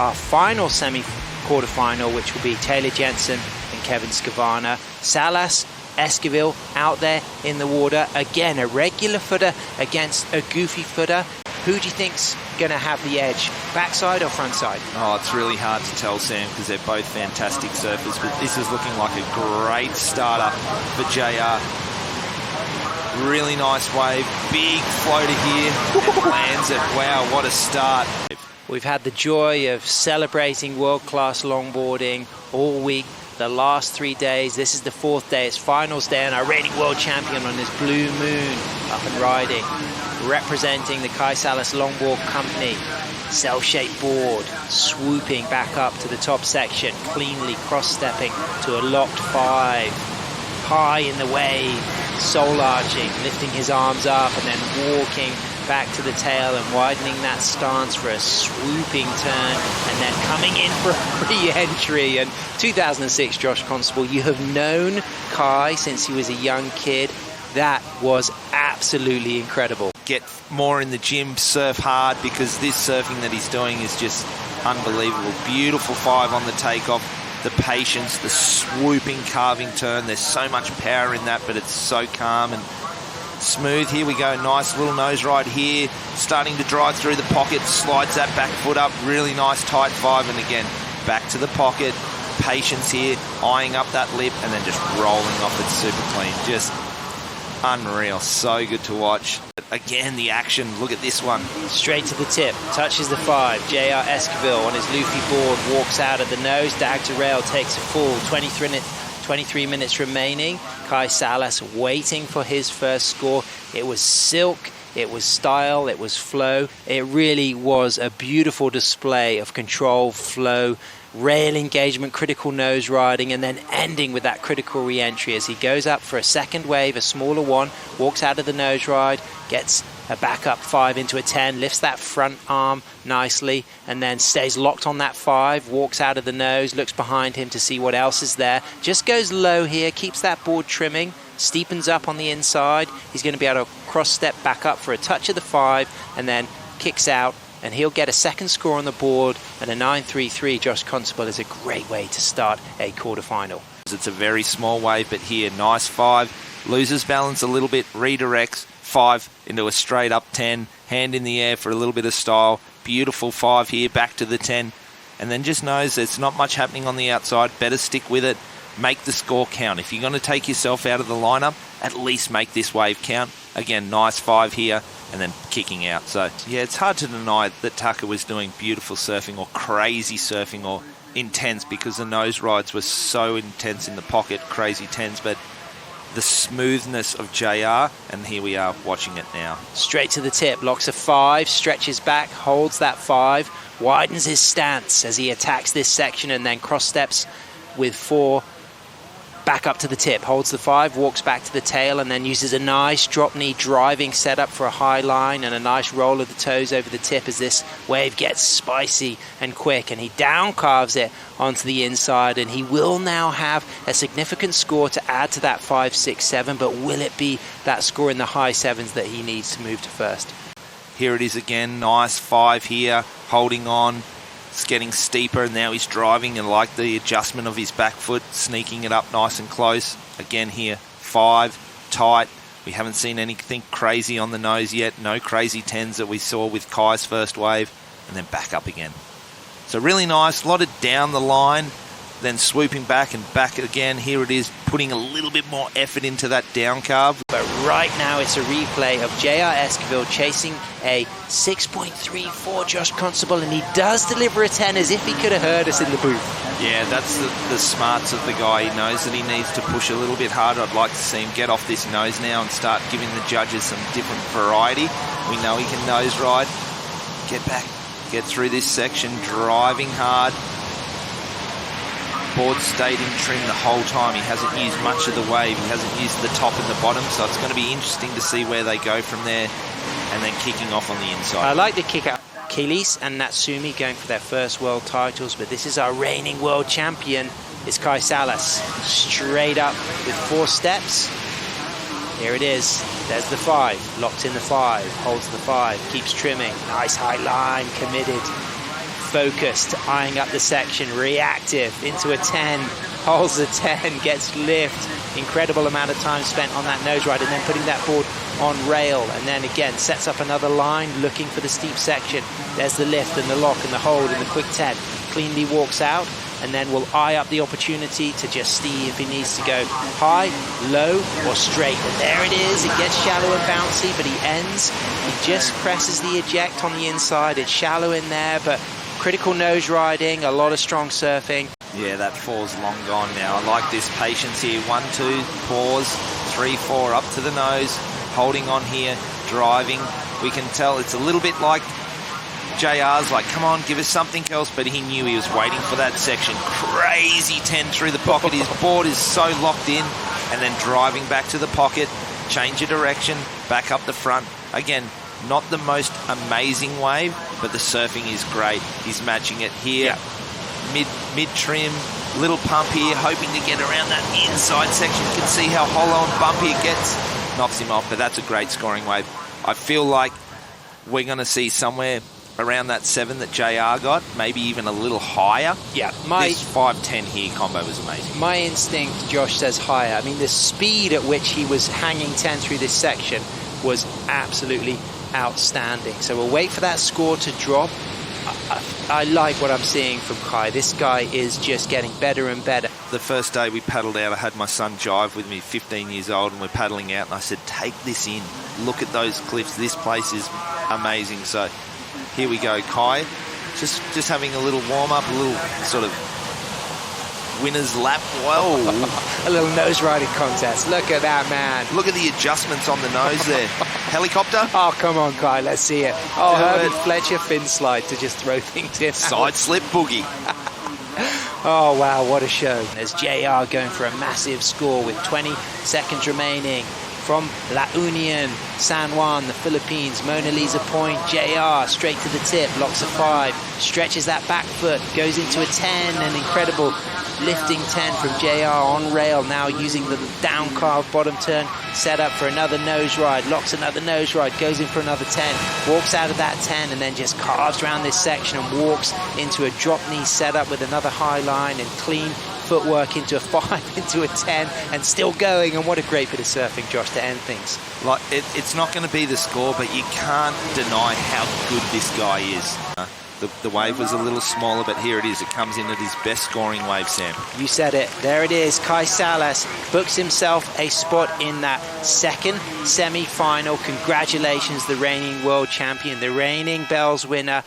our final semi-quarterfinal, which will be Taylor Jensen and Kevin Skavana. Sallas, Esquievel out there in the water. Again, a regular footer against a goofy footer. Who do you think's going to have the edge, backside or front side? Oh, it's really hard to tell, Sam, because they're both fantastic surfers, but this is looking like a great starter for JR. Really nice wave, big floater here, and lands it. Wow, what a start. We've had the joy of celebrating world-class longboarding all week. The last 3 days, this is the 4th day, it's finals day, and our reigning world champion on this blue moon up and riding, representing the Kai Sallas Longboard Company. Cell-shaped board, swooping back up to the top section, cleanly cross-stepping to a locked 5. High in the wave, soul arching, lifting his arms up and then walking back to the tail and widening that stance for a swooping turn and then coming in for a re-entry. And 2006, Josh Constable, you have known Kai since he was a young kid. That was absolutely incredible. Get more in the gym, surf hard, because this surfing that he's doing is just unbelievable. Beautiful 5 on the takeoff. The patience, the swooping carving turn. There's so much power in that, but it's so calm and smooth. Here we go, nice little nose ride here, starting to drive through the pocket, slides that back foot up, really nice tight 5, and again back to the pocket. Patience here, eyeing up that lip and then just rolling off it super clean. Just unreal, so good to watch. Again, the action, look at this one. Straight to the tip, touches the 5. JR Esquievel on his Luffy board, walks out of the nose, dag to rail, takes a full 23 minutes remaining. Kai Sallas waiting for his first score. It was silk, it was style, it was flow. It really was a beautiful display of control, flow, rail engagement, critical nose riding, and then ending with that critical re-entry as he goes up for a second wave, a smaller one, walks out of the nose ride, gets a back up 5 into a 10, lifts that front arm nicely, and then stays locked on that 5, walks out of the nose, looks behind him to see what else is there, just goes low here, keeps that board trimming, steepens up on the inside. He's going to be able to cross step back up for a touch of the 5, and then kicks out, and he'll get a second score on the board, and a 9.33 Josh Constable is a great way to start a quarterfinal. It's a very small wave, but here, nice 5, loses balance a little bit, redirects 5 into a straight up 10, hand in the air for a little bit of style, beautiful 5 here, back to the 10, and then just knows there's not much happening on the outside, better stick with it, make the score count. If you're going to take yourself out of the lineup, at least make this wave count. Again, nice 5 here, and then kicking out. So, yeah, it's hard to deny that Tucker was doing beautiful surfing or crazy surfing or intense, because the nose rides were so intense in the pocket, crazy 10s, but the smoothness of JR, and here we are watching it now. Straight to the tip, locks a 5, stretches back, holds that 5, widens his stance as he attacks this section and then cross steps with 4, back up to the tip, holds the 5, walks back to the tail, and then uses a nice drop knee driving setup for a high line and a nice roll of the toes over the tip as this wave gets spicy and quick, and he down carves it onto the inside, and he will now have a significant score to add to that 5, 6, 7, but will it be that score in the high 7s that he needs to move to first? Here it is again, nice 5 here, holding on. It's getting steeper, and now he's driving, and like the adjustment of his back foot, sneaking it up nice and close. Again here, 5, tight. We haven't seen anything crazy on the nose yet. No crazy 10s that we saw with Kai's first wave, and then back up again. So really nice, a lot of down the line, then swooping back and back again. Here it is, putting a little bit more effort into that down carve. But right now it's a replay of JR Esquievel chasing a 6.34 Josh Constable, and he does deliver a 10 as if he could have heard us in the booth. Yeah, that's the smarts of the guy. He knows that he needs to push a little bit harder. I'd like to see him get off this nose now and start giving the judges some different variety. We know he can nose ride. Get back, get through this section, driving hard. Board stayed in trim the whole time. He hasn't used much of the wave. He hasn't used the top and the bottom, so it's going to be interesting to see where they go from there, and then kicking off on the inside. I like the kick out. Kelis and Natsumi going for their first world titles, but this is our reigning world champion. It's Kai Sallas. Straight up with 4 steps. Here it is. There's the 5. Locked in the 5. Holds the 5. Keeps trimming. Nice high line. Committed. focused, eyeing up the section, reactive, into a 10, holds the 10, gets lift. Incredible amount of time spent on that nose ride, and then putting that board on rail, and then again sets up another line, looking for the steep section. There's the lift and the lock and the hold and the quick 10. Cleanly walks out, and then will eye up the opportunity to just see if he needs to go high, low, or straight. And there it is. It gets shallow and bouncy, but he ends. He just presses the eject on the inside. It's shallow in there, but critical nose riding, a lot of strong surfing. Yeah, that 4's long gone now. I like this patience here. 1, 2, pause, 3, 4, up to the nose, holding on here, driving. We can tell it's a little bit like JR's like, come on, give us something else, but he knew he was waiting for that section. Crazy 10 through the pocket. His board is so locked in, and then driving back to the pocket, change of direction, back up the front. Again, not the most amazing wave, but the surfing is great. He's matching it here. Mid-trim, little pump here, hoping to get around that inside section. You can see how hollow and bumpy it gets. Knocks him off, but that's a great scoring wave. I feel like we're going to see somewhere around that 7 that JR got, maybe even a little higher. Yeah, this 5-10 here combo was amazing. My instinct, Josh, says higher. I mean, the speed at which he was hanging 10 through this section was absolutely outstanding. So we'll wait for that score to drop. I like what I'm seeing from Kai. This guy is just getting better and better. The first day we paddled out, I had my son Jive with me, 15 years old, and we're paddling out, and I said, take this in. Look at those cliffs. This place is amazing. So here we go, Kai. Just having a little warm-up, a little sort of winner's lap. Whoa. A little nose riding contest. Look at that, man. Look at the adjustments on the nose there. Helicopter? Oh, come on, Kai. Let's see it. Oh, Herbert Fletcher fin slide to just throw things in. Side slip boogie. Oh, wow, what a show. There's JR going for a massive score with 20 seconds remaining. From La Union, San Juan, the Philippines, Mona Lisa Point, JR straight to the tip, locks a 5, stretches that back foot, goes into a 10, an incredible lifting 10 from JR on rail, now using the down carve bottom turn, set up for another nose ride, locks another nose ride, goes in for another 10, walks out of that 10, and then just carves around this section and walks into a drop knee setup with another high line and clean footwork into a 5, into a 10, and still going. And what a great bit of surfing, Josh, to end things. Like it's not going to be the score, but you can't deny how good this guy is. The wave was a little smaller, but here it is. It comes in at his best scoring wave, Sam. You said it. There it is. Kai Sallas books himself a spot in that second semi-final. Congratulations, the reigning world champion, the reigning Bells winner.